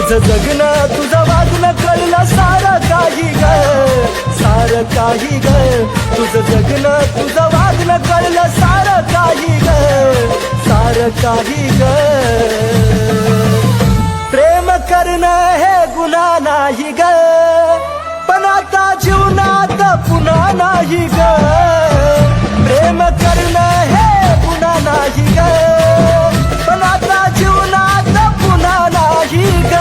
तुझं जगणं तुझं वागणं कळलं सारं काही ग, सारं काही ग. तुझं जगणं तुझं वागणं कळलं सारं काही ग, सारं काही ग. प्रेम करणं हे गुन्हा नाही ग, पण आता जीवनात पुन्हा नाही ग. प्रेम करणं हे गुन्हा नाही ग, पण आता जीवनात पुन्हा नाही ग.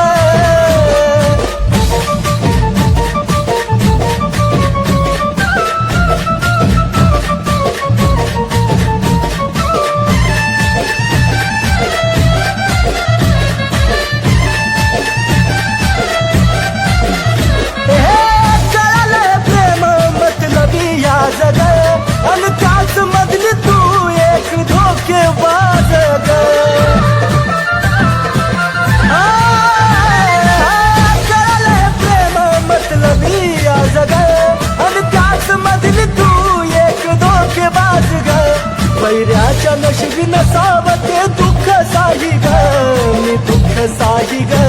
अन त्याच मधली तू एक धोकेबाज ग. कळलं प्रेम मतलबी आज ग, अन त्याच मधली तू एक धोकेबाज ग. वैऱ्याच्या नशिबी नसावं ते दुःख साही ग, मी दुःख साही ग.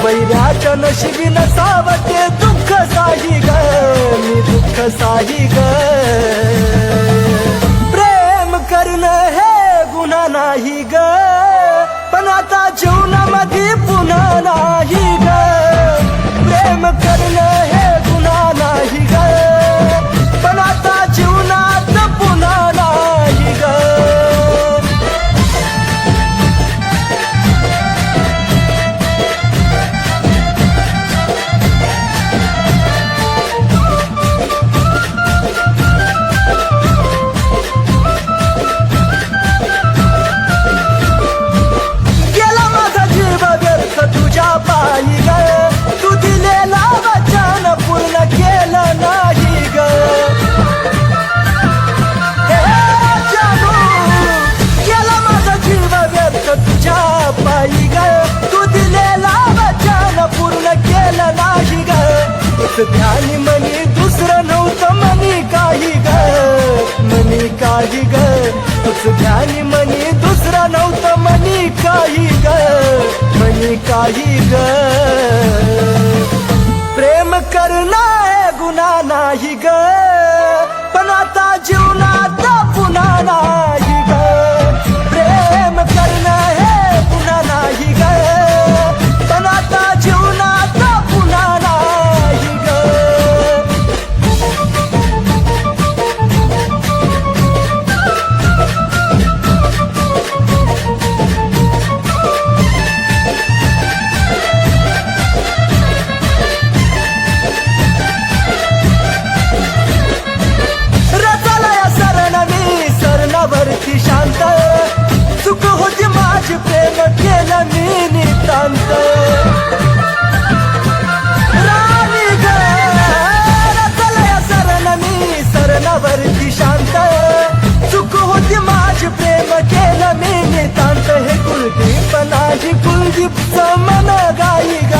वैऱ्याच्या नशिबी नसावं ते दुःख साही ग, मी दुःख साही ग. प्रेम करणं हे गुन्हा नाही ग, पण आता जीवनामध्ये पुन्हा नाही ग. प्रेम करणं हे गुन्हा नाही ग, पण आता जीवनात पुन्हा नाही ग. तू दिलेला वचन पूर्ण केलं नाही ग. जानू केला माझा जीव व्यर्थ तुझ्या पायी ग. तू दिलेला वचन पूर्ण केलं नाही ग. तुझ ध्यानी मनी दुसरं नव्हतं मनी काही ग, मनी काही ग. तुझ ध्यानी मनी दुसरं नव्हतं मनी काही ग, मनी काही ग. प्रेम करणं हे गुन्हा नाही ग, पण आता जीवनात पुन्हा नाही ग. प्रेम करणं हे गुन्हा नाही ग, पण आता जीवनात पुन्हा नाही ग. वरती शांत चुक होती माझी प्रेम केलं मी नितांत. राणी ग रचलया सरण मी सरणावरती शांत चुक होती माझी प्रेम केलं मी नितांत. हे कुलदीप नाही कुलदीपचं मन गाई ग,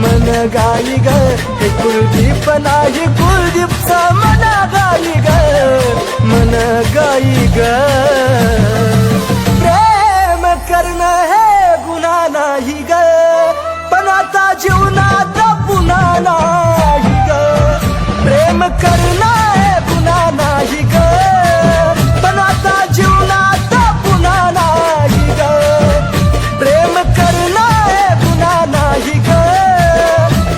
मन गाई ग. हे कुलदीप नाही कुलदीपचं मन गाई ग, मन गाई ग. प्रेम करणं हे गुन्हा नाही ग, पण आता जीवनात पुन्हा नाही ग. प्रेम करणं हे गुन्हा नाही ग, पण आता जीवनात पुन्हा नाही ग. प्रेम करणं हे गुन्हा नाही ग,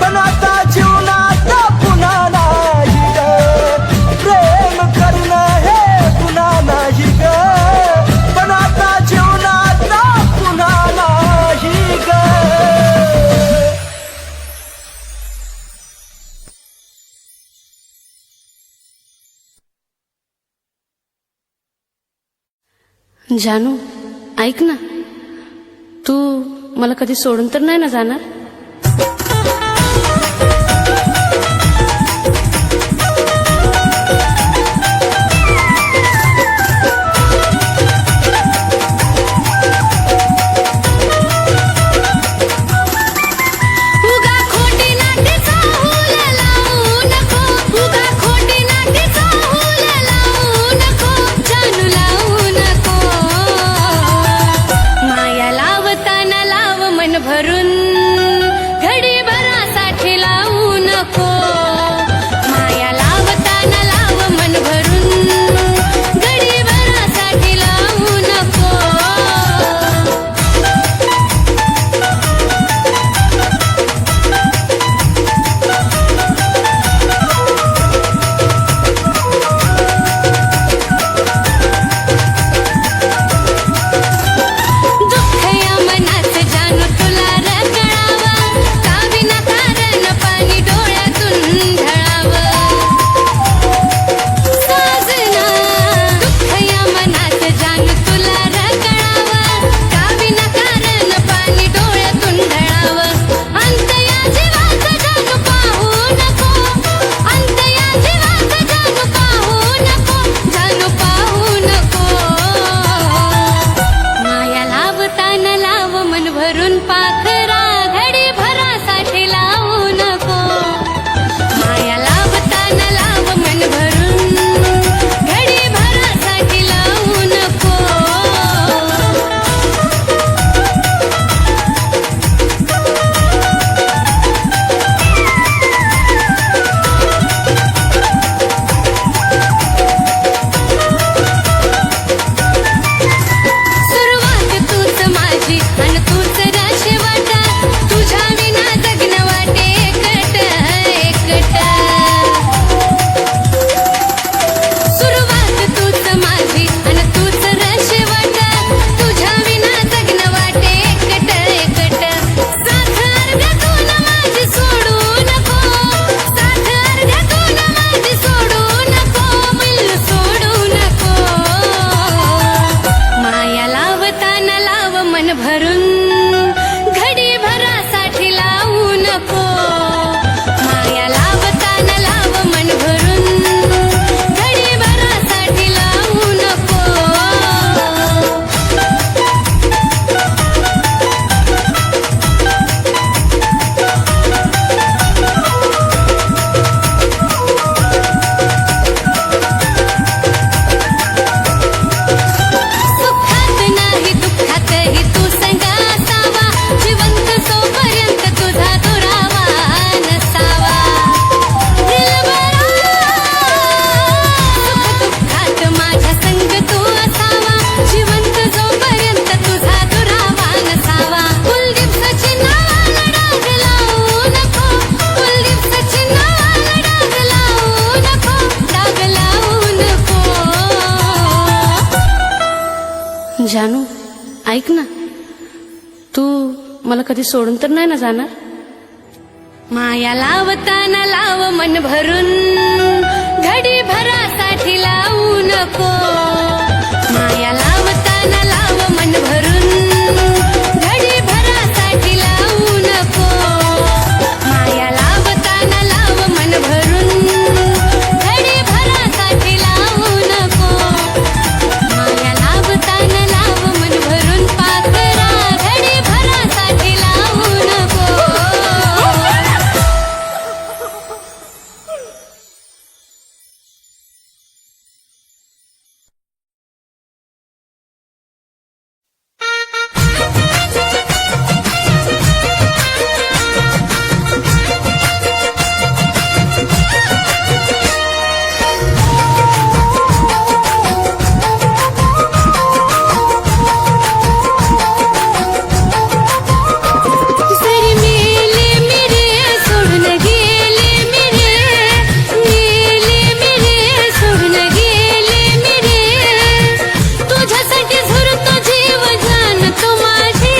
पण आता जीवनात पुन्हा नाही ग. प्रेम करणं हे गुन्हा नाही ग, पण आता जीवनात पुन्हा नाही ग. जानू ऐक ना, तू मला कधी सोडून तर नाही ना जाणार? भरून भरून पाखरा घडी भरासाठी लावू नको माया लावताना लाव मन भरून घडी भरासाठी लावू नको सुरुवात तूच माझी आणि तूच राशी वाटा तुझ्या विना जगणं वाटे एकट एकट सुरुवात तूच माझी आणि तूच राशी वाटा तुझ्या विना जगणं वाटे एकट एकट साथ अर्ध्यातून माझी सोडू नको साथ अर्ध्यातून माझी सोडू नको बिल सोडू नको माया लावताना लाव मन भरून घडी भरासाठी लावू नको माया लावताना लाव मन भरून घडी भरासाठी लावू नको सुखात नाही दुःखातही तू संग असावा जिवंत जोपर्यंत तुझा दुरावा नसावा दिलबरा सुख दुःखात माझ्या संग तू असावा जिवंत जोपर्यंत तुझा दुरावा नसावा कुलदीप सचिनाला डाग लावू नको कुलदीप सचिनाला डाग लावू नको डाग लावू नको जानू ऐक ना तू मला कधी सोडून तर नाही ना जाणार माया लावताना लाव मन भरून घडी भरासाठी लावू नको माया लावताना लाव मन भरून घडी भरासाठी लावू नको माया लावताना लाव मन भरून घडी भरासाठी लावू नको माया लावताना लाव मन भरून पाखरा घडी भरासाठी लावू नको जरी मेले मेरे सोडून गेले मेरे सोडून गेले मेरे तुझ्यासाठी झुरतो जीव जान तू माझी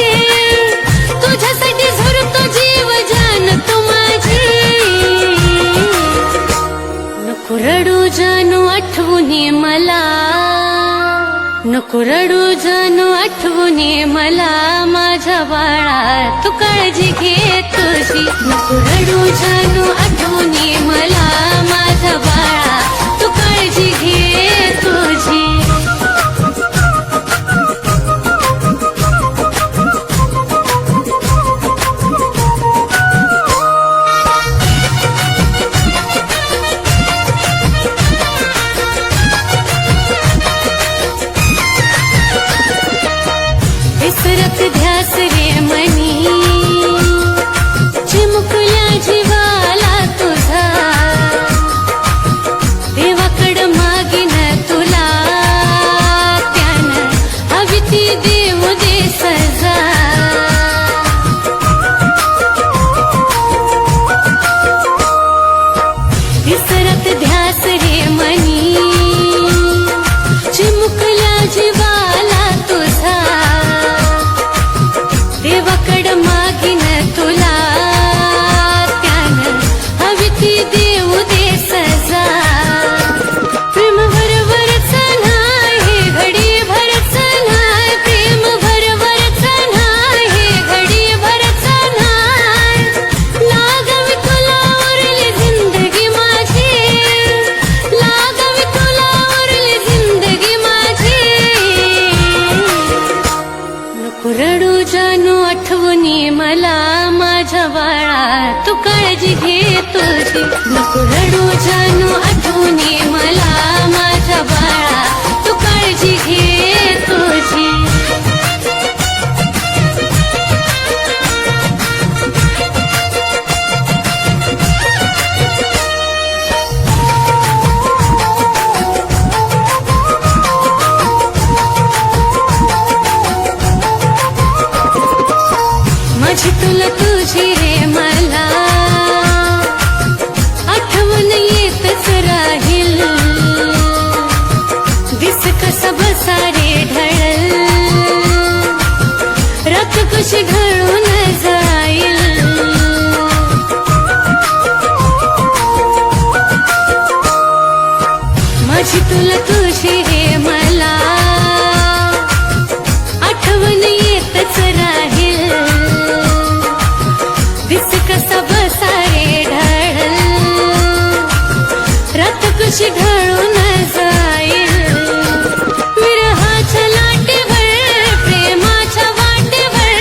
तुझ्यासाठी झुरतो जीव जान तू माझी नको रडू जानू आठवून ये मला नको रडू जानू आठवून ये मला माझ्या बाळा तू काळजी घे तुझी नको रडू जानू आठवून ये मला माझ्या बाळा तू काळजी घे तुझी विसरत ध्यास रे मनी चिमुकल्या जीवाला जानू आठवणी मला माझ्या बाळा तू काळजी घे तुझी नको रडू जानू आठवणी मला माझ्या बाळा तू काळजी घे तुझी माझी तुला तुझी रे मला आठवण येतच राहील दिस कसा बसा रे ढळल रात कशी घडून जाईल माझी तुला तुझी रे मला आठवण येतच राहील दिस कसा बसा रे ढळल रात कशी घडून जाईल विरहाच्या लाटेवर प्रेमाच्या वाटेवर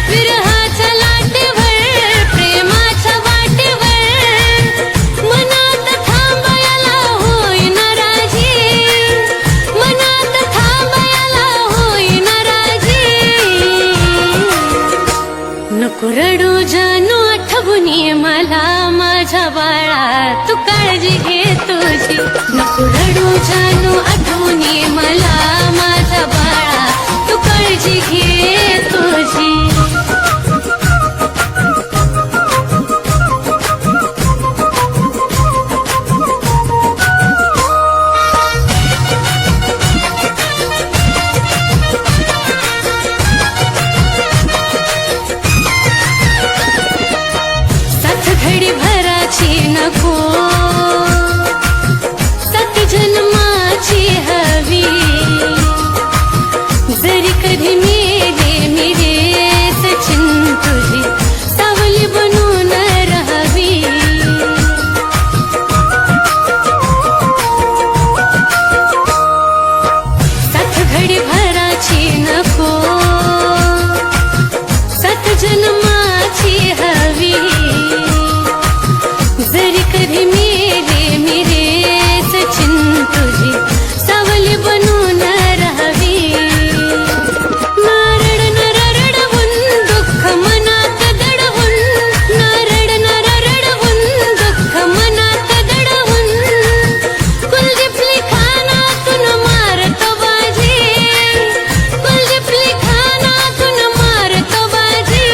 विरहाच्या लाटेवर प्रेमाच्या वाटेवर मनात थांबायला होईन राजी मनात थांबायला होईन राजी नको रडू जानू आठवणी मला माझ्या बाळा तू काळजी घे तुझी नको रडू जानू आठवणी मला माझ्या बाळा तू काळजी घे तुझी साथ घडी भराची नको सात जन्माची हवी जरी कधी मेले मिरे सचिन तुझी सावली बनून राहावी सात घडी भराची नको सात जन्माची हवी जरी कधी मेले मिरे सचिन तुझी सावली बनून राहावी नारड नरडवून दुःख मनात दडवून नारड नरडवून दुःख मनात दडवून कुलदीपली खानातून मारतो बाजी कुलदीपली खानातून मारतो बाजी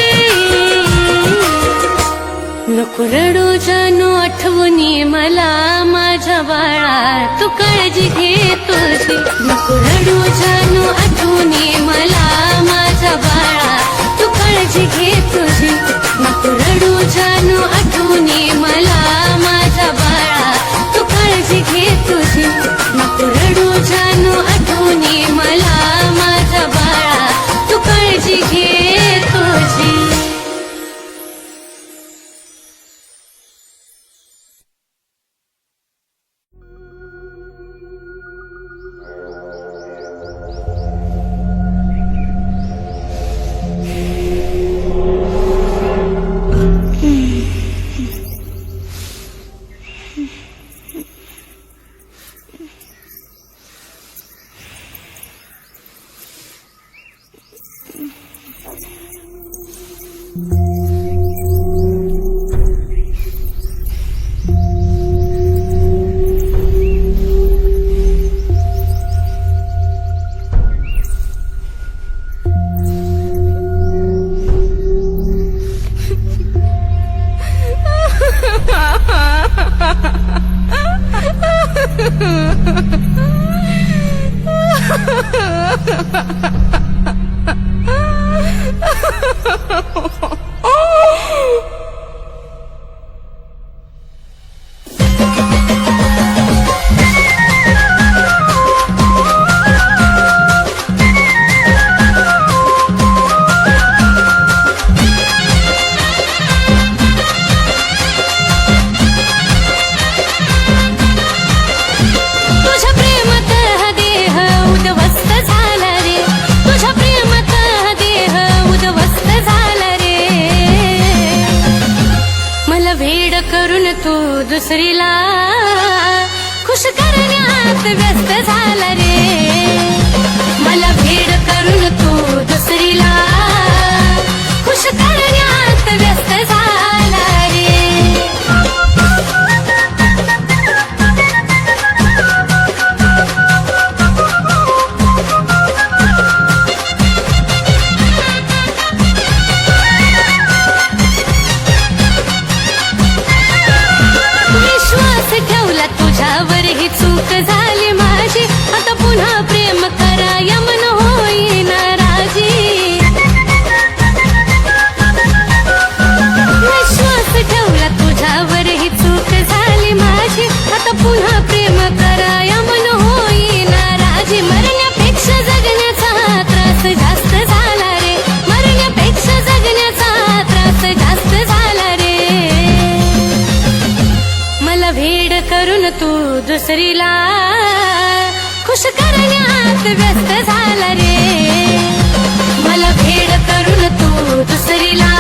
नको रडू जानू आठवणी मला माझ्या बाळा तू काळजी घे तुझी नको रडू जानू आठवणी मला माझ्या बाळा तू काळजी घे तुझी नको रडू जानू आठवणी मला माझ्या बाळा तू काळजी घे तुझी नको रडू जानू आठवणी मला माझ्या बाळा तू काळजी घे तुझी तू दुसरीला खुश करण्यात व्यस्त झाला रे. मला भेड करून तू दुसरीला खुश करण्यात व्यस्त झाला रे. विश्वास ठेवला तुझ्यावर ही चूक झाली माझी. आता पुन्हा प्रेम करा मन होईन राजी. विश्वास ठेवला तुझ्यावर ही चूक झाली माझी. आता पुन्हा प्रेम करा मन होईन राजी. मरण्यापेक्षा जगण्याचा त्रास जास्त झाला रे. मरण्यापेक्षा जगण्याचा त्रास जास्त झाला रे. मला भेड करून तू दुसरीला खुश करण्यात व्यस्त झाला रे. मला भेड करून तू दुसरीला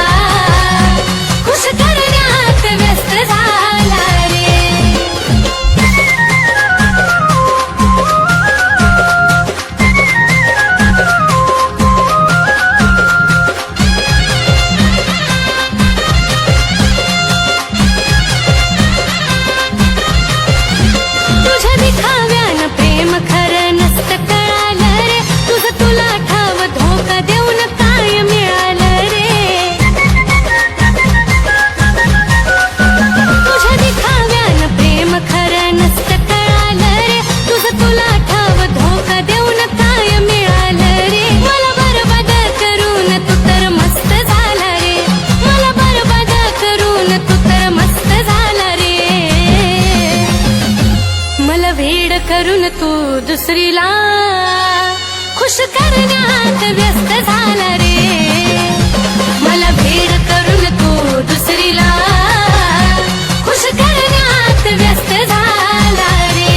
खुश करण्यात व्यस्त झाला रे. तुझ्या दिखाव्यानं प्रेम खरं नसतं कळालं रे. तुझं तुला ठाव धोका देऊन काय मिळालं रे. तुझ्या दिखाव्यानं प्रेम खरं नसतं कळालं रे. तुझं तुला ठाव धोका देऊन काय मिळालं रे. मला बरबाद करून तू तर मस्त झाला रे. मला बरबाद करून तू तर मस्त झाला रे. मला भेड करून तू दुसरीला खुश करण्यात व्यस्त झाला रे. मला भेड करून तू दुसरीला खुश करण्यात व्यस्त झाला रे.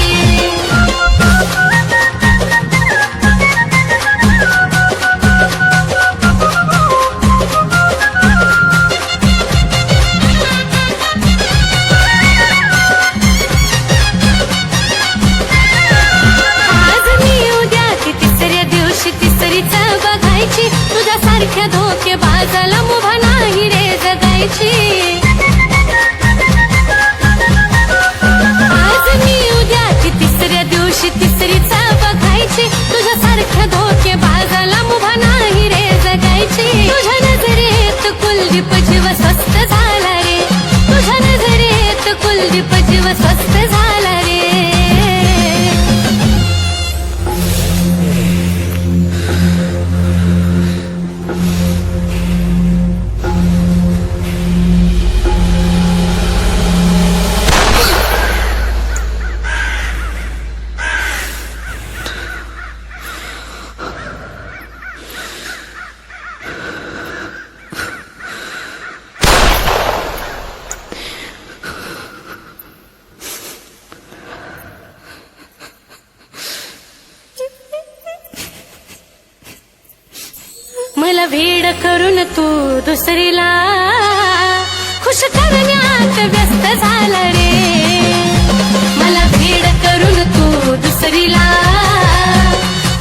आज मी उद्या की तिसऱ्या दिवशी तिसरीच बघायची. तुझ्यासारख्या धोकेबाजाला मुभा नाही रे जगायची. आज मी उद्या की तिसऱ्या दिवशी तिसरीच बघायची. तुझ्यासारख्या धोकेबाजाला मुभा नाही रे जगायची. तुझ्या नजरेत कुलदीप जीव स्वस्त झाला रे. तुझ्या नजरेत कुलदीप जीव स्वस्त झाला रे. मला भेड करून तू दुसरीला खुश करण्यात व्यस्त झाला रे. मला भेड करून तू दुसरीला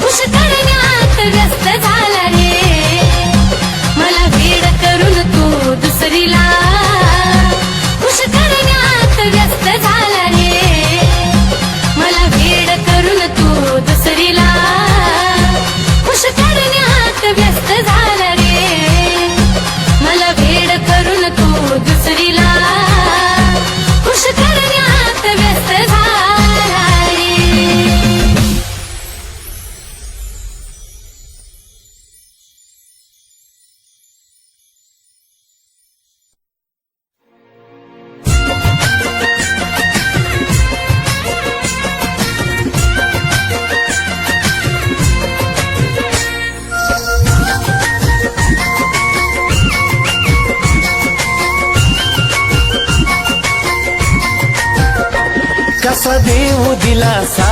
खुश करण्यात व्यस्त झाला रे. मला भेड करून तू दुसरीला खुश करण्यात व्यस्त झाला रे. मला भेड करून तू दुसरीला खुश करण्यात व्यस्त झाला रे. मला भेड करून तू दुसरीला खुश करण्यात व्यस्त झाला रे. कसा देऊ दिलासा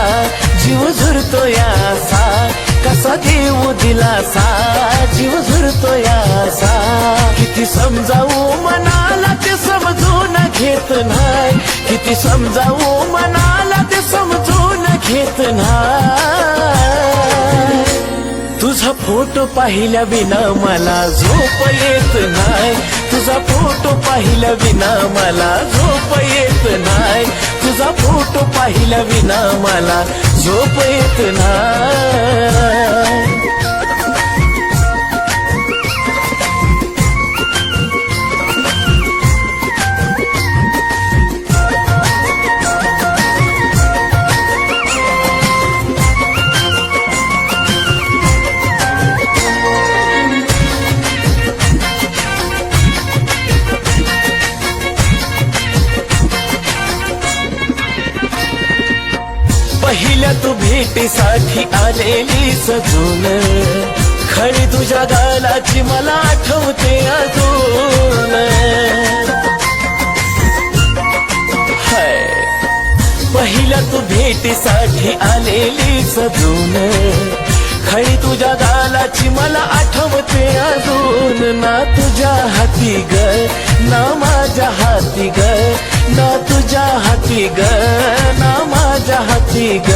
जीव झुरतो यासा. कसा देऊ दिलासा जीव झुरतो यासा. किती समजावू मनाला ते समजून घेत येत नाही. किती समजावू मनाला ते समजून घेत नाही. तुझा फोटो पाहिल्या विना मला झोप येत नाही. तुझा फोटो पाहिल्या विना मला झोप येत नाही. तुझा फोटो पाहिल्या विना मला झोप येत नाही. पहिल्या तू भेटीसाठी आलेली सजून, खळी तुझ्या गालाची मला आठवते अजून. हाय, पहिल्या तू भेटीसाठी आलेली सजून, खळी तुझ्या गालाची मला आठवते अजून. ना तुझ्या हाती ग ना माझ्या हाती ग, ना तुझ्या हाती ग ना माझ्या हाती ग.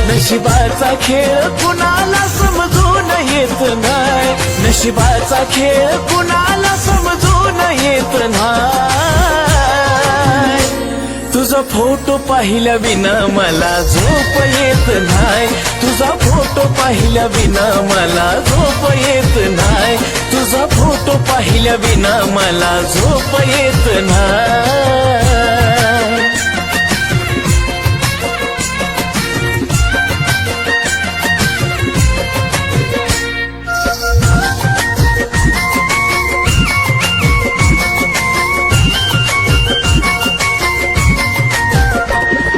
नशिबाचा खेळ कुणाला समजून येत नाही. नशिबाचा खेळ कुणाला समजून येत नाही. तुझा फोटो पाहिल्या विना मला झोप येत नाही. तुझा फोटो पाहिल्या विना मला झोप येत नाही. तुझा फोटो पाहिल्या विना मला झोप येत नाही.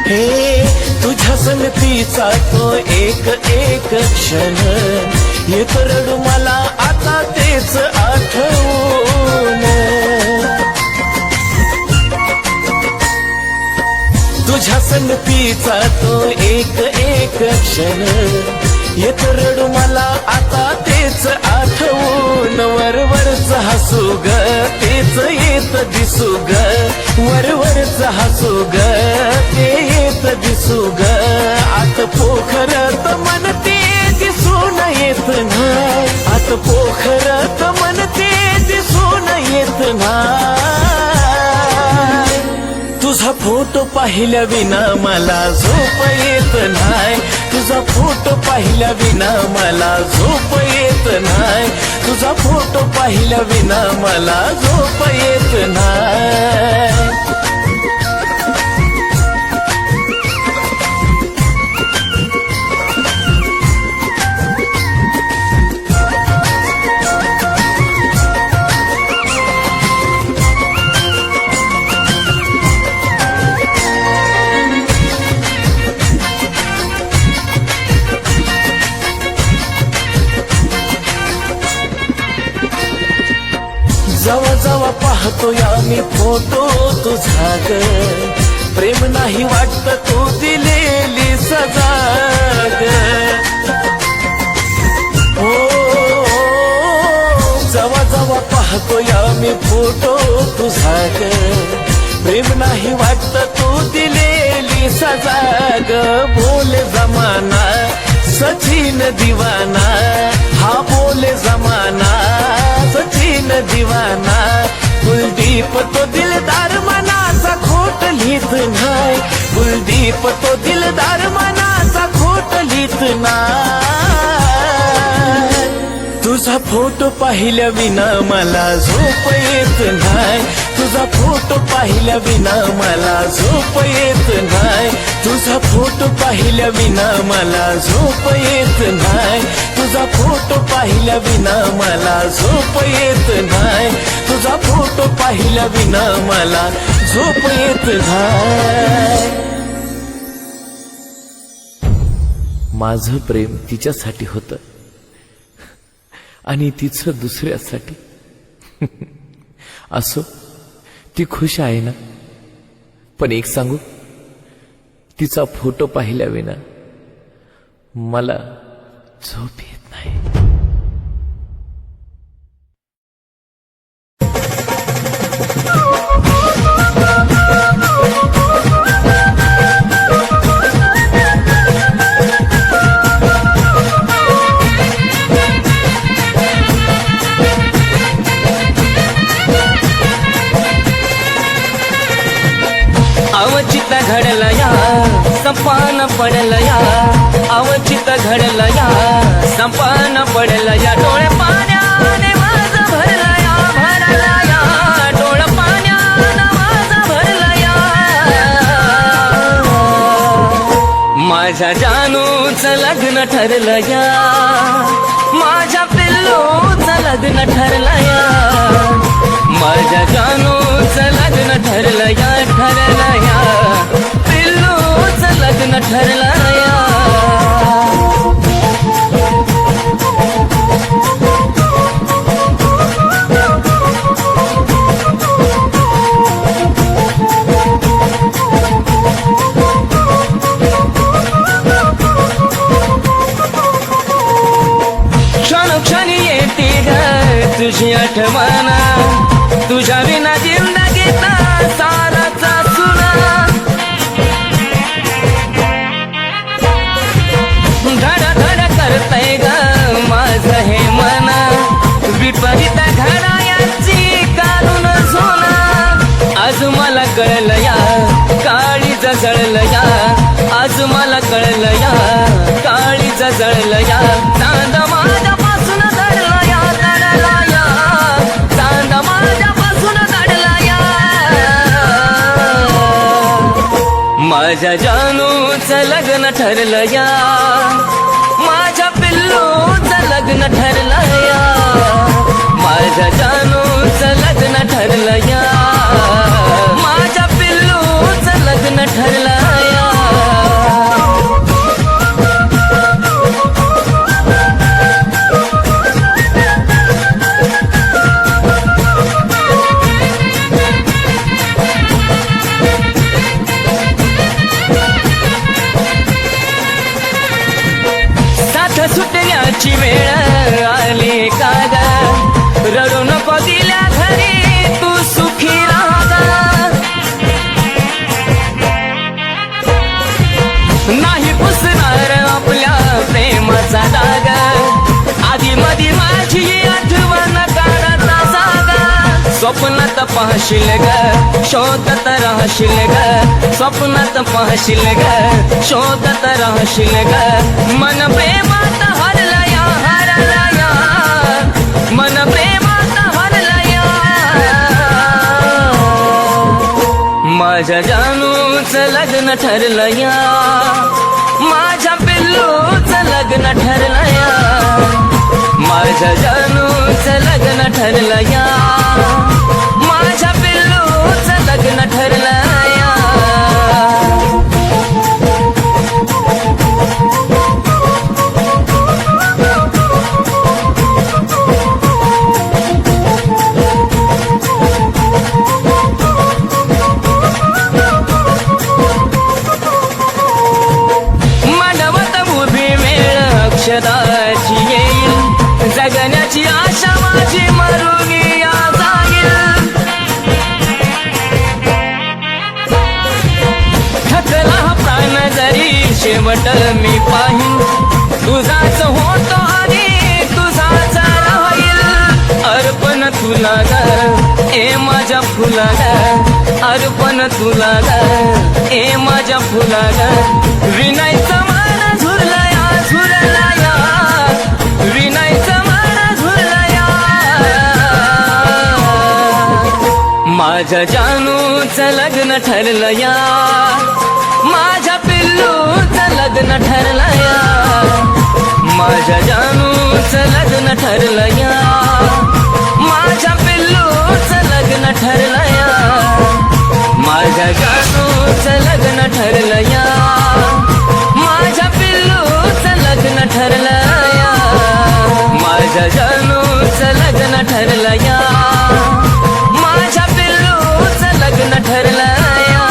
हे तुझ्या संगतीचा तो एक एक क्षण येत रडू मला आता तेच आठवून. तुझ्या संगतीचा तो एक एक क्षण येत रडू मला आता तेच आठवून. वरवरच हसू ग तेच येत दिसू ग, वरवरच हसू ग ते येत दिसू ग. आत पोखरत मन ते दिसून येत नाही. आत पोखरत मन ते दिसून येत नाही. तुझा फोटो पाहिल्या विना मला झोप येत नाही. तुझा फोटो पाहिल्या विना मला झोप येत नाही. तुझा फोटो पाहिल्या विना मला झोप येत नाही. जवा जवा पाहतो या मी फोटो तुझा ग, प्रेम नाही वाटत तू दिलेली सजा ग. हो, जवा जवा पाहतो या मी फोटो तुझा ग, प्रेम नाही वाटत तू दिलेली सजा ग. बोले जमाना सचिन दीवाना, हा बोले जमाना सचिन दीवाना. कुलदीप तो दिलदार मनाचा खोट लिहित नाही. कुलदीप तो दिलदार मनाचा खोट लिहित नाही. तुझा फोटो पाहिल्या विना मला झोप येत नाही. तुझा फोटो पाहिल्या विना मला झोप येत नाही. तुझा फोटो पाहिल्या विना मला झोप येत नाही. तुझा फोटो पाहिल्या विना मला झोप येत नाही. तुझा फोटो पाहिल्या विना मला झोप येत नाही. माझं प्रेम तिच्यासाठी होतं आणि तिचं दुसऱ्यासाठी. असो, ती खुश आहे ना. पण एक सांगू, तिचा फोटो पाहिल्या विना मला झोप येत नाही. विपरीत घडलं या संपान पडलं या अवचित घडलं या संपान पडलं या डोळे पाण्याने माझं भरलं या डोळे पाण्याने माझं भरलं या माझ्या जानूचं लग्न ठरलं या माझ्या पिल्लूचं लग्न ठरलं या माझ्या जानूचं लग्न ठरलं या पिल्लूचं लग्न ठरलं या क्षणोक्षणी येते ग तुझी आठवण तुझ्या विना जिंदगीत साराचा सुना धड धड करतय ग माझं हे मन विपरीत घडायाची काढून सोना आज मला कळलं या काळी जळलं या आज मला कळलं या काळी जळलं या चांद माझ्यापासून दडला या चांद माझ्यापासून दडला या माझ्या जानूचं लग्न ठरलं या माझ्या पिल्लूचं लग्न ठरलं या माझ्या जानूचं लग्न ठरलं या माझ्या पिल्लूचं लग्न ठरलं या सुटण्याची वेळ आली का ग रडू नको दिल्या घरी तू सुखी राहा नाही पुसणार आपल्या प्रेमाचा डाग आधी मधी माझी आठवण काढता जागा स्वप्नात पाहशील ग शोधत राहशील ग स्वप्नात पाहशील ग शोधत राहशील ग मन प्रेमात हरला या मन प्रेमात हरला या माझ्या जानूचं लग्न ठरलं या माझ्या पिल्लूचं लग्न ठरलं या माझ्या जानूचं लग्न ठरलं या माझ्या पिल्लूचं लग्न ठरलं या अक्षदाची येईल जगण्याची आशा माझी मरुगी जाईल थकला प्राण जरी शेवट मी पाहिन तुझाच होतो आणि तुझाच राहील अर्पण तुला ग ए माझ्या फुला ग अर्पण तुला ग ए माझ्या फुला ग विनायचं मान झुरला या विनायचं मान झुरला या माझ्या जानूचं लग्न ठरलं या माझ्या पिल्लूचं लग्न ठरलं या माझ्या जानूचं लग्न ठरलं या माझ्या पिल्लूचं लग्न ठरलं या माझ्या जानूचं लग्न ठरलं या माझ्या पिल्लूचं लग्न ठरलं या माझ्या जानूचं लग्न ठरलं या माझ्या पिल्लूचं लग्न ठरलं या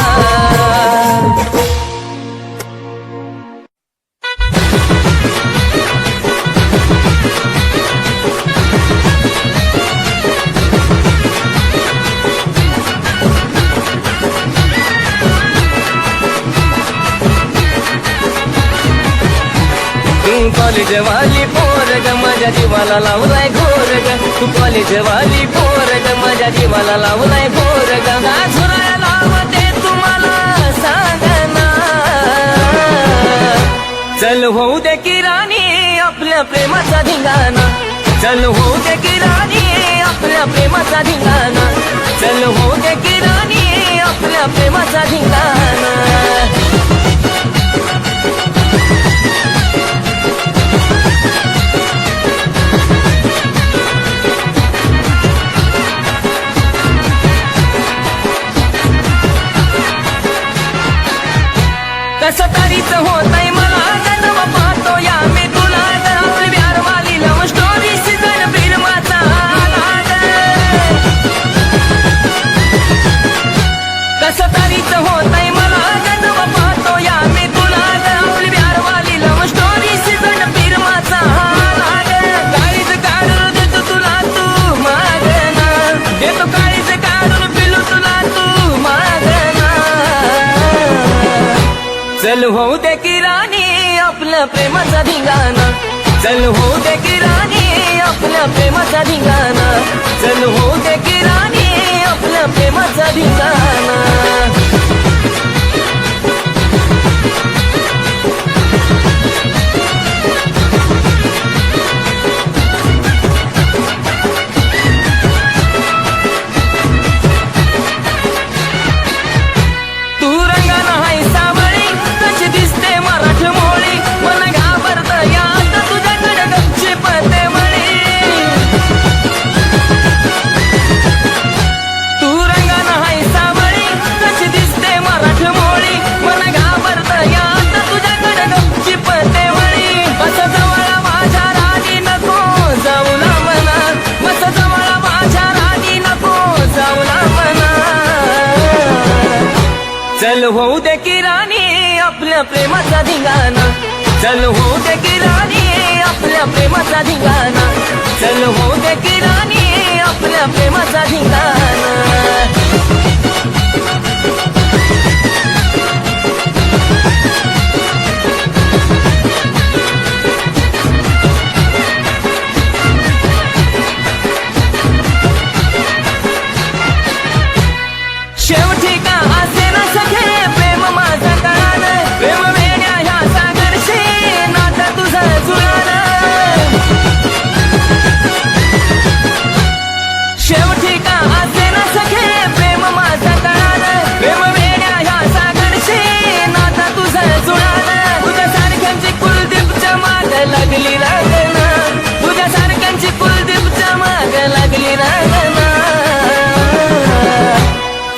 कॉलेज वाली पोर ग माझ्या जीवाला लावलाय घोर ग तू कॉलेज वाली पोर ग माझ्या जीवाला लावलाय घोर ग झुराया लावते तुम्हाला चल होऊ दे की राणी आपल्या प्रेमाचा धिंगाणा, चल होऊ दे की राणी आपल्या प्रेमाचा धिंगाणा, चल होऊ दे की राणी आपल्या प्रेमाचा धिंगाणा. कसं तरीच होतंय मला जन्म पाहतो या मी तुला, तर आपली बिहारवाली लव्ह स्टोरी सीझन फिल्माचा आलाय. कसं तरीच होतंय मला जन्म पाहतो या मी तुला, तर आपली बिहारवाली लव्ह स्टोरी सीझन फिल्माचा आलाय. काळीज काढून देतो तुला तू मागना, देतो काळीज काढून पिलू तुला तू मागना. चल होऊ दे की राणी आपल्या प्रेमाचा धिंगाणा, चल होऊ दे की राणी आपल्या प्रेमाचा धिंगाणा, चल होऊ दे की राणी आपल्या प्रेमाचा धिंगाणा. तू रंगाना हाय सावळी कशी दिसते मराठी मोळी, मन घाबरत यात तुझ्याकडे गपची पते मळी. तू रंगाना हाय सावळी कशी दिसते मराठी मोळी, मन घाबरत यात तुझ्याकडे गपची पते मळी. बस जवळ माझ्या राणी नको जाऊ ना मना, बस जवळ माझ्या राणी नको जाऊ ना मना. चल होऊ दे की राणी आपल्या प्रेमाचा धिंगाणा, चल होऊ दे की राणी आपल्या प्रेमाचा धिंगाणा, चल होऊ दे की राणी आपल्या प्रेमाचा धिंगाणा. शेवटी का असे ना सखे प्रेम माझं कळालं, प्रेम वेड्या ह्या सागरशी नातं तुझं जुळालं. शेवटी का असे ना सखे प्रेम माझं कळालं, प्रेम वेड्या ह्या सागरशी नातं तुझं जुळालं. तुझ्या सारख्यांची कुलदीपच्या माग लागली रागना, तुझ्या सारख्यांची कुलदीपच्या माग लागली रागना.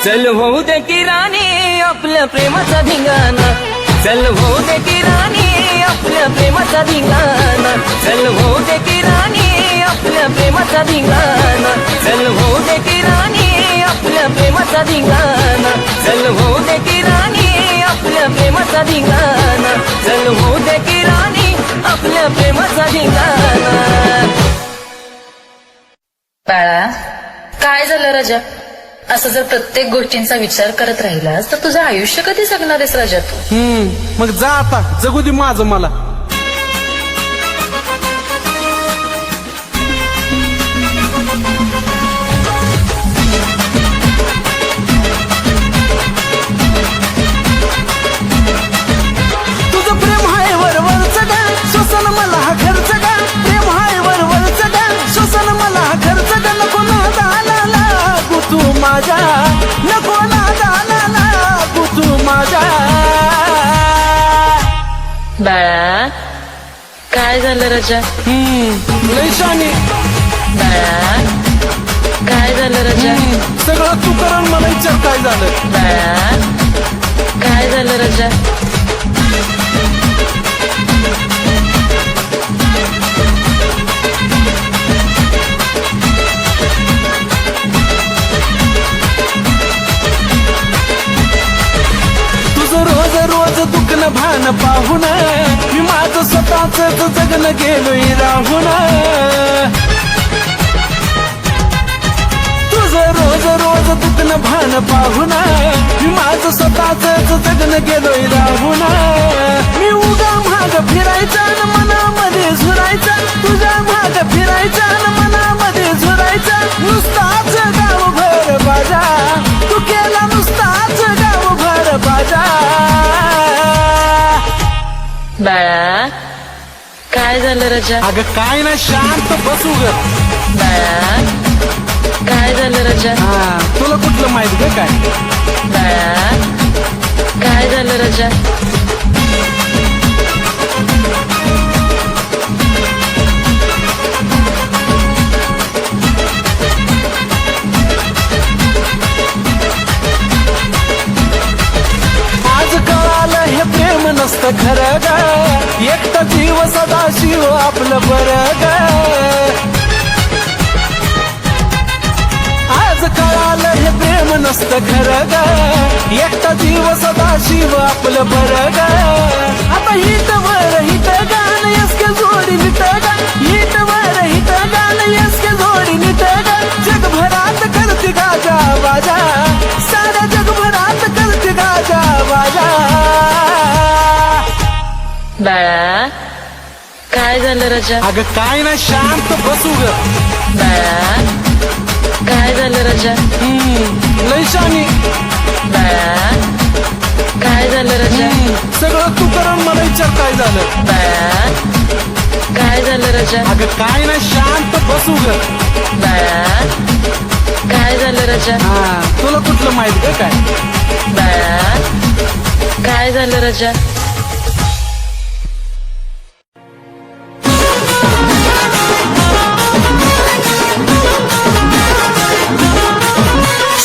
चल होऊ दे की राणी आपल्या प्रेमाचा धिंगाणा, चल होऊ दे की राणी आपल्या प्रेमाचा धिंगाणा, चल होऊ दे की राणी आपल्या प्रेमाचा धिंगाणा, चल होऊ दे की राणी आपल्या प्रेमाचा धिंगाणा, चल होऊ दे की राणी आपल्या प्रेमाचा धिंगाणा, चल होऊ दे की राणी आपल्या प्रेमाचा धिंगाणा. बाळा, काय झालं राजा? असं जर प्रत्येक गोष्टींचा विचार करत राहिलास तर तुझं आयुष्य कधी जगणार आहेस राजा तू? मग जा आता, जगू दे माझं मला. तुझं प्रेम हाय वरवरच गा, श्वसन मला हा खर्च गा, प्रेम हाय वरवरच गा, श्वसन मला हा खर्च गा. नको नादाला लागू तू माझ्या, नको नादाला लागू तू माझ्या. बाळा, काय झालं राजा? लय शानी. बाळा, काय झालं राजा? सगळं तू करून मला विचार काय झालं. बाळा, काय झालं राजा? तुझं रोज रोज दुखणं भान पाहून मी माझं स्वतःच जगणं गेलोय राहून. तुझं रोज रोज दुखणं भान पाहून मी माझं स्वतःच जगणं गेलोय राहून. मी उगा भाग फिरायचा न मनामध्ये झुरायचा, तुझ्या भाग फिरायचा न मनामध्ये झुरायचा. नुसताच गावभर बाजा तू केला, नुसताच गावभर बाजा. बाळा, काय झालं रजा? अगं काय ना शांत बसू ग. बाळा काय झालं रजा? हा तुला कुठलं माहित ग काय? बाळा काय झालं रजा? आज कळालं हे प्रेम नसतं खरं ग. एकटा जीव सदा शिव आपलं बरं ग. आज कळालं हे प्रेम नसतं खरं ग. एकटा जीव सदा शिव आपलं बरं ग. आता हिट वर हिट गाणं यसके जोडी निट ग. हिट वर हिट गाणं यसके जोडी निट ग. जगभरात करते गाजा बाजा. साऱ्या जगभरात करते गाजा बाजा. बाळा काय झालं रजा? अगं काय ना शांत बसू ग. बाळा काय झालं रजा? लय शानी. बाळा काय झालं रजा? सगळं तू करून मला विचार काय झालं. बाळा काय झालं रजा? अगं काय ना शांत बसू ग. बाळा काय झालं रजा? हा तुला कुठलं माहित ग काय? बाळा काय झालं रजा?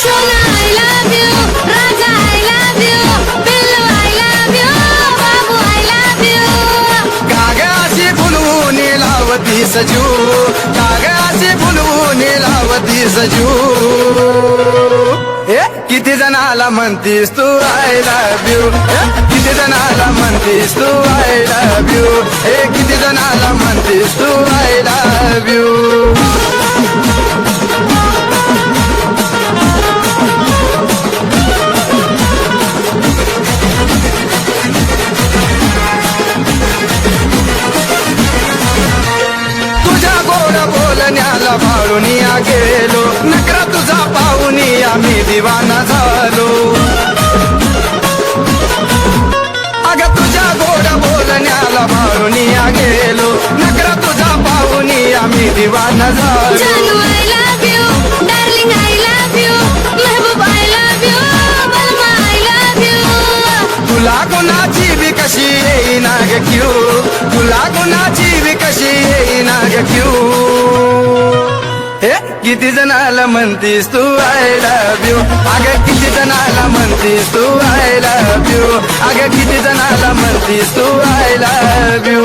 सोना I love you, Raja I love you, पिल्लू I love you, Babu I love you. कागदाची फुलवून लावती सजू. कागदाची फुलवून लावती सजू. किती जणाला म्हणतीस तू आय लव्ह यू. किती जणाला म्हणतीस तू आय लव्ह यू. किती जणाला म्हणतीस तू आय लव्ह यू. तुझ्या गोड बोलण्याला भाळून गेलो. नकरा तुझा पाहून आम्ही दिवाना झालो. अगं तुझ्या गोड बोलण्याला भाळून गेलो. नकरा तुझा पाहून आम्ही दिवाना झालो. जानू I love you, darling I love you, Mehboob I love you, बलमा I love you. तुला गुणाची बी कशी येईना ग क्यू. तुला गुणाची बी कशी येईना ग क्यू. किती जणाला म्हणतीस तू आय लव्ह यू. अगं किती जणाला म्हणतीस तू आय लव्ह यू. अगं किती जणाला म्हणतीस तू आय लव्ह यू.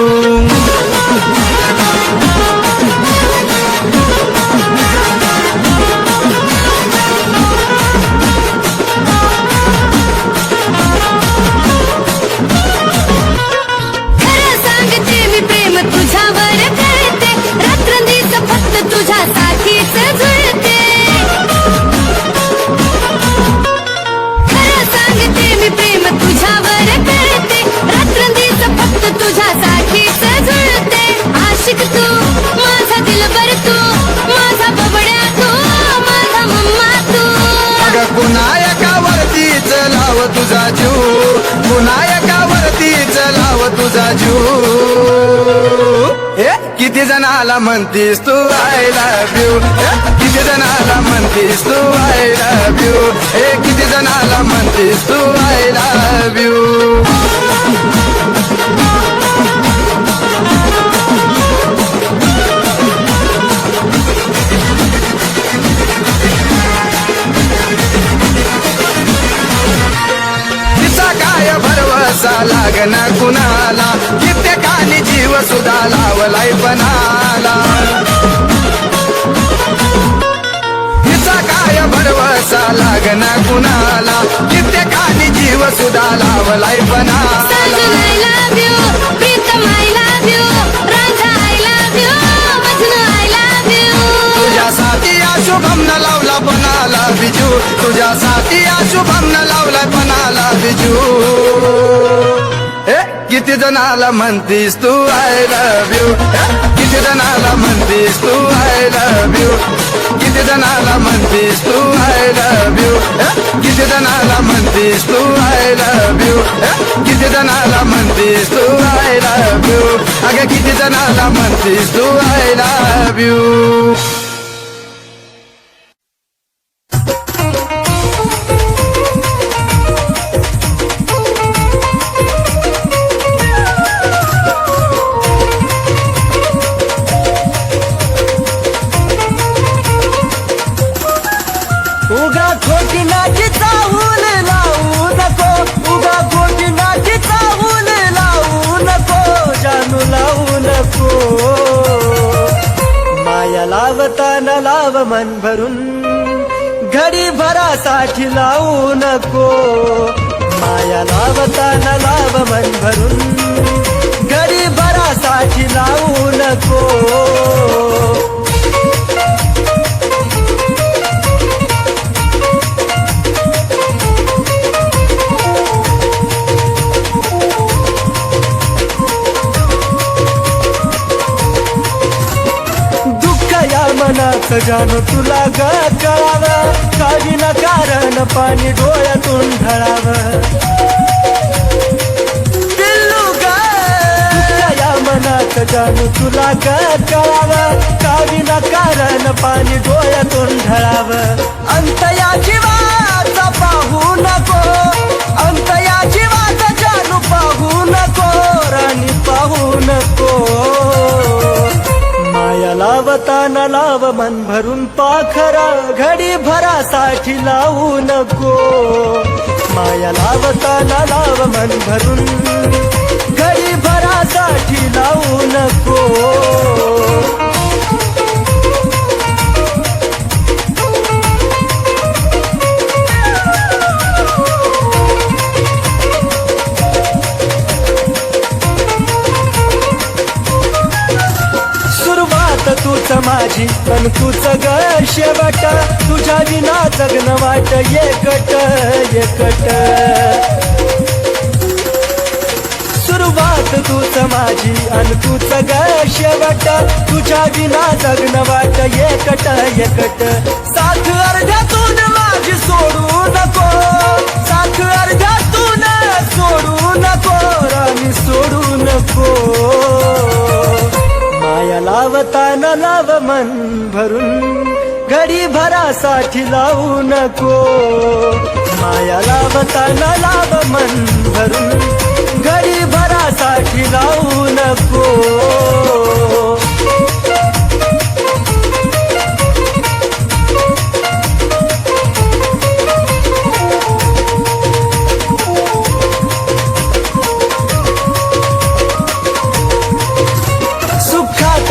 खरं सांगते मी प्रेम तुझ्यावर करते. रात्रंदिवस फक्त तुझ्यासाठीच झुळते. खरं सांगते मी प्रेम तुझ्यावर करते. रात्रंदिवस फक्त तुझ्यासाठीच झुळते. आशिक तू माझा दिलबर तू. माझा बबड्या तू. माझा मम्मा तू. अगं कुणायकावरतीच लाव तुझा जीव. कुणायकावरतीच लाव तुझा जीव. किती जणाला म्हणतीस तू आय लव्ह यू. किती जणाला म्हणतीस तू आय लव्ह यू. किती जणाला म्हणतीस तू आय लव्ह यू. तिचा काय भरवसा लागना कुणाला. कित्येकानी जीव सुद्धा लावलाय पणाला. तिचा काय भरवसा लागना कुणाला. कित्येकानी जीव सुद्धा लावलाय पणाला. Saajan I love you, Pritam I love you, Radha I love you, Majnu I love you. तुझ्यासाठी शुभम न लावला पणाला बिजू. तुझ्यासाठी शुभम न लावला पणाला बिजू. किती जणाला म्हणतीस तू आय लव्ह यू. किती जणाला म्हणतीस तू आय लव्ह यू. किती जणाला म्हणतीस तू आय लव्ह यू. किती जणाला म्हणतेस तू आय लव्ह यू किती जणाला म्हणतेस तू आय लव्ह यू अगं किती जणाला म्हणतेस तू आय लव्ह यू उगा खोटी नाची चाहूल लावू नको उगा खोटी नाची चाहूल लावू नको जानू लावू नको माया लावताना लाव मन भरून घडी भरासाठी लावू नको माया लावताना लाव मन भरून घडी भरासाठी लावू नको मनात जाणू तुला ग कळावं काही न कारण पाणी डोळ्यातून ढळावं पिल्लू ग या मनात जाणू तुला ग कळावं काही न कारण पाणी डोळ्यातून ढळावं अंत या जीवाचा पाहू नको अंत या जीवाचा जानू पाहू नको राणी पाहू नको माया लावताना लाव मन भरून पाखरा घडी भरासाठी लावू नको माया लावताना लाव मन भरून घडी भरासाठी लावू नको तूच माझी पण तूच ग शेवट तुझ्या विना जगन वाट एकट एकट सुरुवात तूच माझी अन तूच ग शेवट तुझ्या विना जगन वाट एकट एकट साथ अर्ध्यातून माझी सोडू नको साथ अर्ध्यातून सोडू नको राणी सोडू नको माया लावताना लाव मन भरून घडी भरासाठी लावू नको माया लावताना लाव मन भरून घडी भरासाठी लावू नको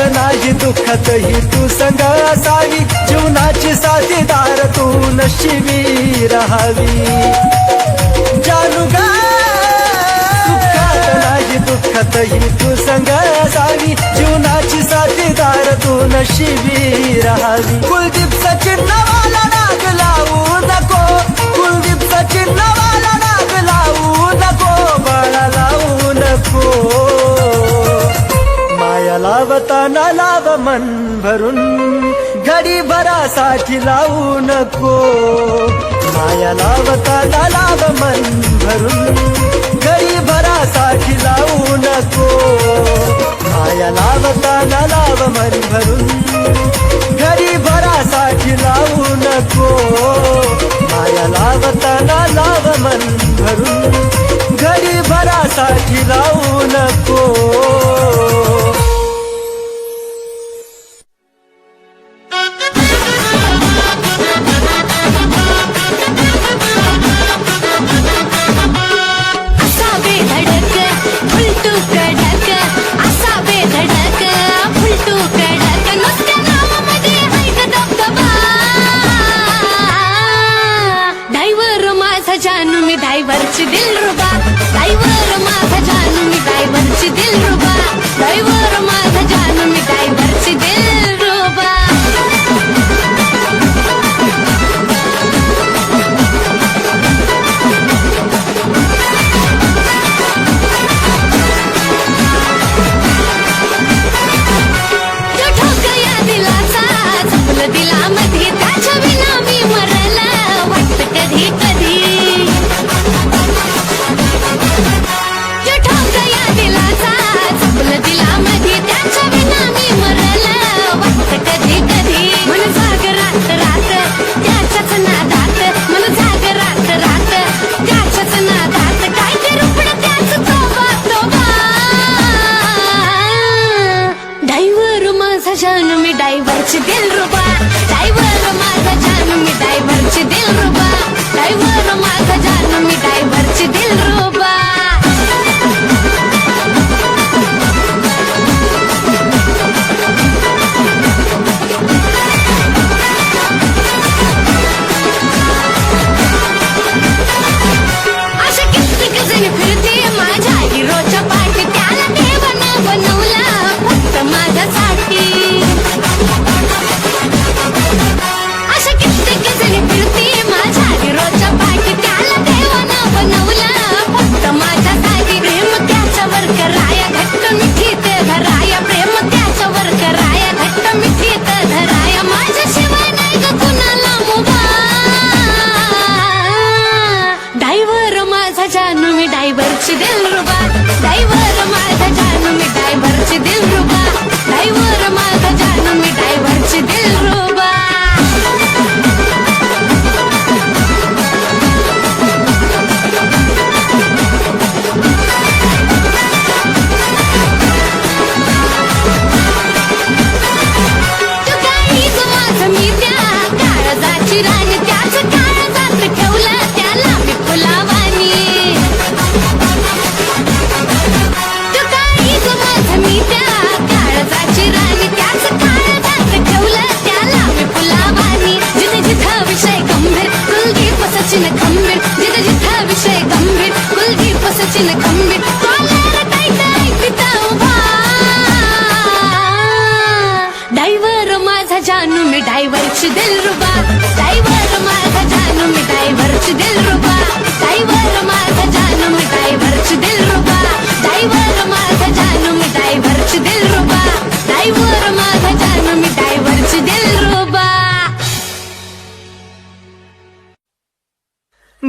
नाही दुःखात ही तू संग असावी जीवनाची साथीदार तू नशिबी राहावी जानू ग सुखात नाही दुःखात ही तू संग असावी जीवनाची साथीदार तू नशिबी राहावी कुलदीप सचिन नवाला नाग लावू नको कुलदीप सचिन नवाला नाग लावू नको बाळा लावू नको माया लावताना लाव मन भरून घडी भरासाठी लावू नको माया लावताना लाव मन भरून घडी भरासाठी लावू नको माया लावताना लाव मन भरून घडी भरासाठी लावू नको माया लावताना लाव मन भरून घडी भरासाठी लावू नको ड्रायव्हरची दिलरुबा ड्रायव्हर माझा जानू मी ड्रायव्हरची दिलरुबा ड्रायव्हर माझा जानू मी ड्रायव्हरची दिलरुबा तो ठोकया दिलाचा चपल दिला मध्ये त्याच्या विना मी मरला वाटत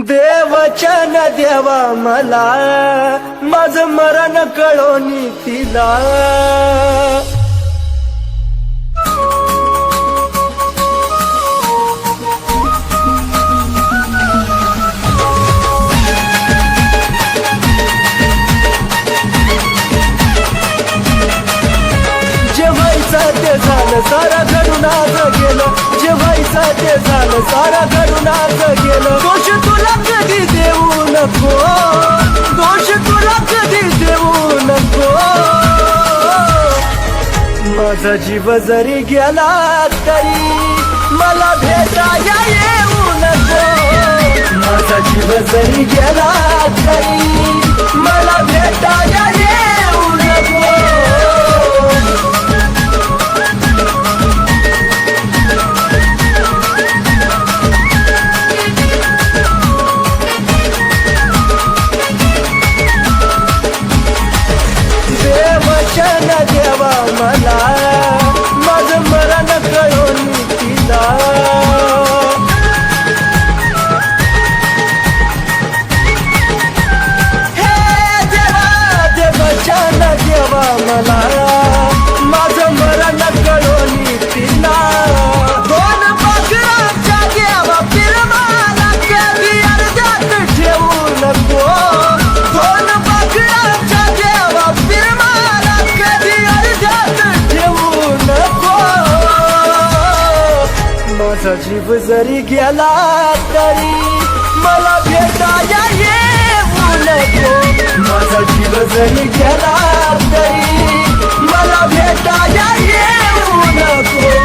देवचन देवा मला माझं मरण कळोनी तिला जे व्हायचं ते झालं सारा घडून आज गेलं जे व्हायचं ते झालं सारा घडून आज गेलं दोष तुला कधी देऊ नको दोष तुला कधी देऊ नको माझा जीव जरी गेला तरी मला भेटाया येऊ नको माझा जीव जरी गेला तरी मला भेटाया येऊ नको देवचन देवा मला माझं मरण कळून तिला हे देवा देवचन देवा मला माझं मरण कळून तिला दोन बकरांच्या देवा फिरवाला कधी अर्ध्यात ठेवू नको दोन बकरांच्या देवा फिरवाला कधी अर्ध्यात ठेवू नको माझा जीव जरी गेला तरी मला भेटाया येऊ नको माझा जीव जरी गेला तरी मला भेटाया येऊ नको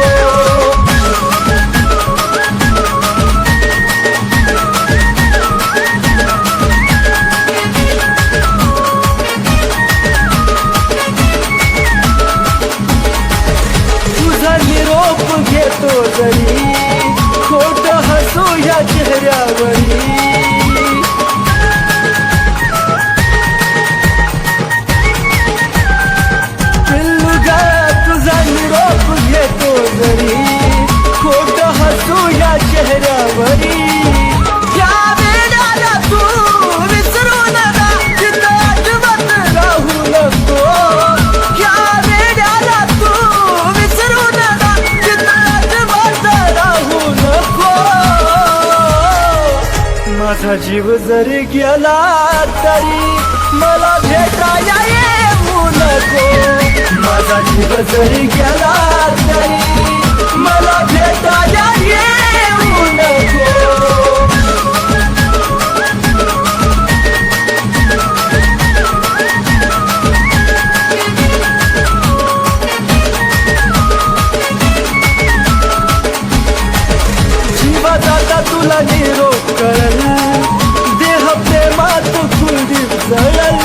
तुझा निरोप घेतो जरी खोट हसू या चेहऱ्यावरी पिल्लुगा तुझा निरोप घेतो जरी खोट हसू या चेहऱ्यावरी या वेळाला तू विसरू नका तिथं आठवत राहू नको या वेळाला तू विसरू नका तिथं आठवत राहू नको माझा जीव जरी गेला तरी मला भेटाया येऊ नको माझा जीव जरी गेला तरी मला भेटाया येऊ नको जीवा जाता तुला निरोप कळल देह प्रेमात कुलदीप जळल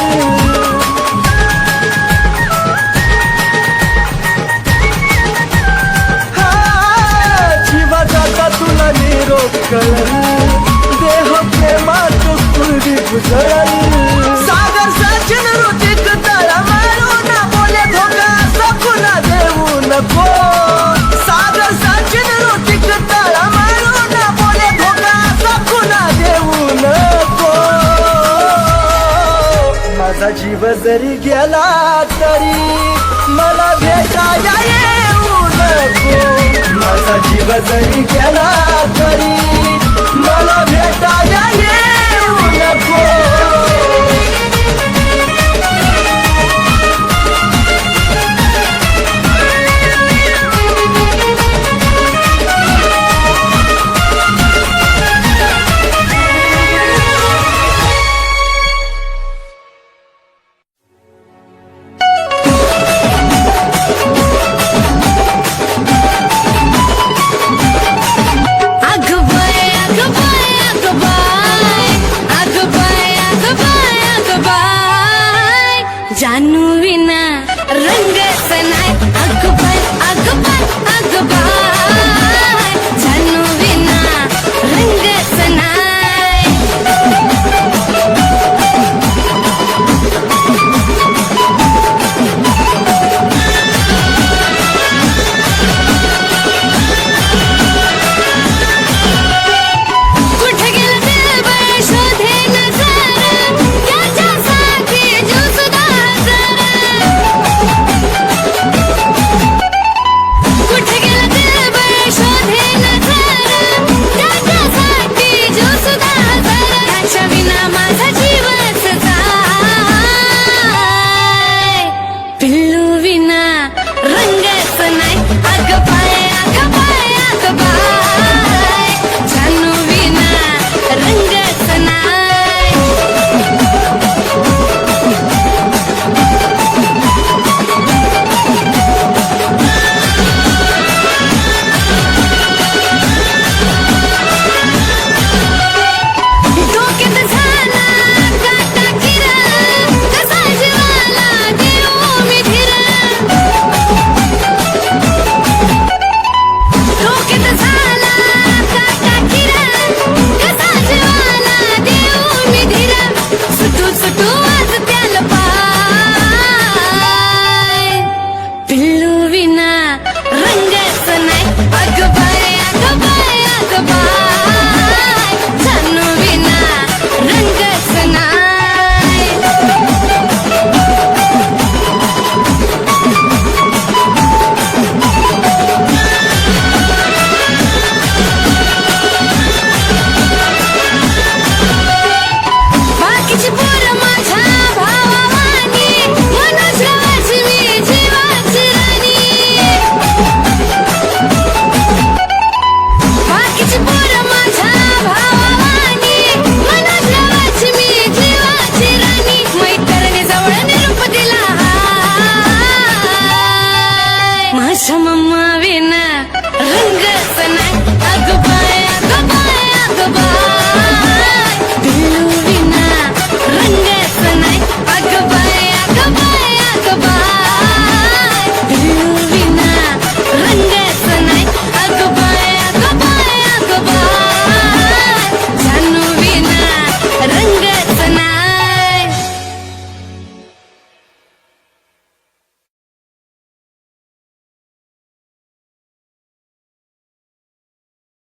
हा, जीवा जाता तुला निरोप कळल देह प्रेमात कुलदीप जळल सागर सचिन ऋतिक तळा मारू ना बोले धोका सकुना देऊ नको सागर सचिन ऋतिक तळा मारू ना बोले धोका सकुना देऊ नको माझा जीव जरी गेला तरी मला भेटाया येऊ नको माझा जीव जरी गेला तरी मला भेट